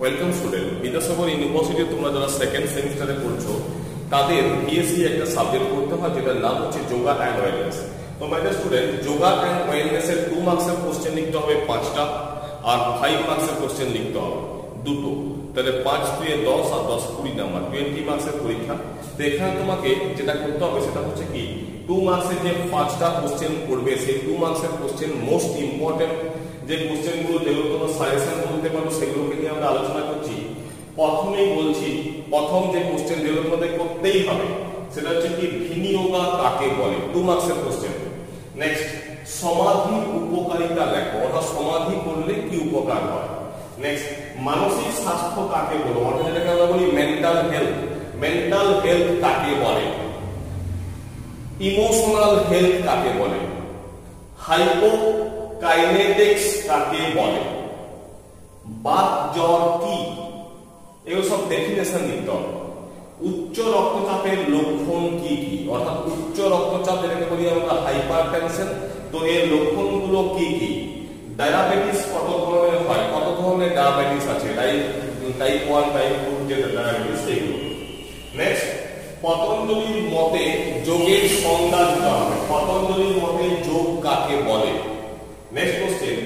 Welcome student, Vidyasagar university তোমরা যারা second সেমিস্টারে পড়ছো তাদের বিএসসি একটা সাবজেক্ট পড়তে হয় যেটার নাম হচ্ছে যোগা অ্যান্ড ওয়েলনেস। তো my dear student, yoga and wellness এর 2 মার্কসের কোশ্চেন লিখতে হবে 5টা আর 5 মার্কসের কোশ্চেন লিখতে হবে দুটো। তাহলে 5 2 10 আর 10 20 নাম্বার 20 মার্কসের পরীক্ষা। তো এখানে তোমাকে যেটা করতে হবে সেটা হচ্ছে কি 2 মার্কসের যে 5টা কোশ্চেন পড়বে সেই 2 মার্কসের কোশ্চেন মোস্ট ইম্পর্টেন্ট যে কোশ্চেনগুলো যেগুলো তোমরা সাজেশন বলতে পারো সেগুলোকে নিয়ে আমরা আলোচনা করছি। প্রথমেই বলছি, প্রথম যে কোশ্চেন যেগুলো তোমাদের করতেই হবে সেটা হচ্ছে কি ভিনিয়োগা কাকে বলে, 2 মার্কসের কোশ্চেন। নেক্সট, সমাধির উপকারিতা লেখো, অর্থাৎ সমাধি করলে কি উপকার হয়। নেক্সট, মানসিক স্বাস্থ্য কাকে বলে, অর্থাৎ যেটাকে আমরা বলি মেন্টাল হেলথ, মেন্টাল হেলথ কাকে বলে। ইমোশনাল হেলথ কাকে বলে, হাইপোকাইনেটিক্স কাকে বলে, বাত জ্বর কি, এগুলো সব ডেফিনেশন দিতে হবে। উচ্চ রক্তচাপের লক্ষণ কি কি, অর্থাৎ উচ্চ রক্তচাপ যেটাকে বলি আমরা হাইপারটেনশন, তো এর লক্ষণগুলো কি কি। ডায়াবেটিস কত ধরনের হয়, কত ধরনের ডায়াবেটিস আছে, টাইপ 1 টাইপ 2 যে ডায়াবেটিস এগুলো। নেক্সট, পতঞ্জলির মতে যোগের সংজ্ঞা দিতে হবে, পতঞ্জলির মতে যোগ কাকে বলে। নেক্সট কোশ্চেন,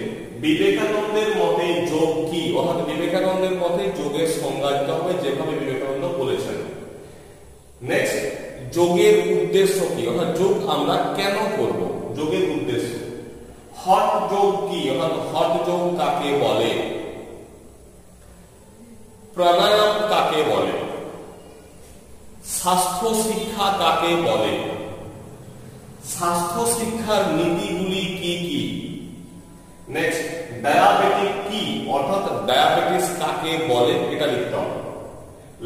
বিবেকানন্দের মতে যোগ কি, অর্থাৎ বিবেকানন্দের মতে যোগের সংজ্ঞা দিতে হবে যেভাবে বিবেকানন্দ বলেছেন। নেক্সট, যোগের উদ্দেশ্য কি, অর্থাৎ যোগ আমরা কেন করব, যোগের উদ্দেশ্য। হঠ যোগ কি, অর্থাৎ হঠ যোগ কাকে বলে। প্রাণায়াম কাকে বলে, স্বাস্থ্য শিক্ষা কাকে বলে, স্বাস্থ্য শিক্ষার নীতিগুলি কি কি। নেক্সট, ডায়াবেটিক কি, অর্থাৎ ডায়াবেটিস কাকে বলে এটা লিখতে হবে।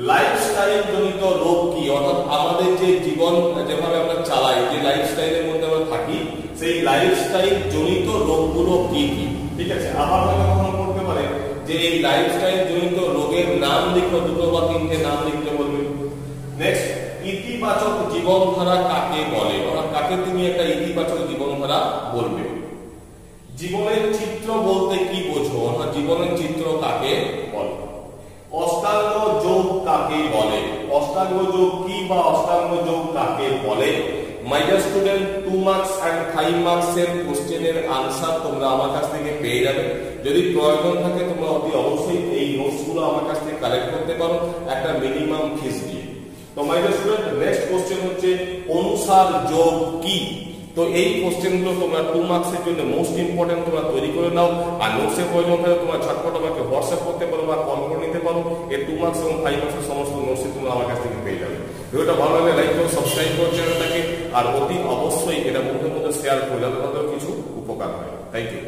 লাইফস্টাইল জনিত রোগ কি, অর্থাৎ আমাদের যে জীবন যেভাবে আমরা চালাই, যে লাইফস্টাইলের মধ্যে আমরা থাকি সেই লাইফস্টাইল জনিত রোগগুলো কি কি। ঠিক আছে, আবার হয়তো কখনো করতে পারে যে এই লাইফস্টাইল জনিত রোগের নাম লিখো, 2 বা 3টে নাম লিখতে বলবে। নেক্সট, ইতিবাচক জীবনধারা কাকে বলে, অর্থাৎ কাকে তুমি একটা ইতিবাচক জীবনধারা বলবে। জীবনের চিত্র বলতে কি বোঝো, অর্থাৎ জীবনের চিত্র কাকে বলে। অষ্টাঙ্গ যোগ কাকে বলে, অষ্টাঙ্গ যোগ কি বা অষ্টাঙ্গ যোগ কাকে বলে। My dear student, 2 marks and 5 মার্কসের কোশ্চেনের আনসার তোমরা আমার কাছ থেকে পেয়ে যাবে। যদি প্রয়োজন থাকে তোমরা অতি অবশ্যই এই নোটসগুলো আমার কাছ থেকে কালেক্ট করতে পারো একটা মিনিমাম ফিস দিয়ে। তো my dear student, next question হচ্ছে অনুসার যোগ কি। তো এই কোশ্চেনগুলো তোমরা 2 মার্কসের জন্য মোস্ট ইম্পর্টেন্ট তোমরা তৈরি করে নাও। আর নোটসের প্রয়োজন হলে তোমরা ঝটপট আমাকে হোয়াটসঅ্যাপ করতে পারো বা কল করে নিতে পারো। এই 2 মার্কস এবং 5 মার্কসের সমস্ত নোটস তোমরা আমার কাছ থেকে পেয়ে যাবে। ভিডিওটা ভালো লাগলে লাইক করো, সাবস্ক্রাইব করো চ্যানেলটাকে, আর অতি অবশ্যই এটা বন্ধুদের মধ্যে শেয়ার করলে তাদের কিছু উপকার হয়। Thank you.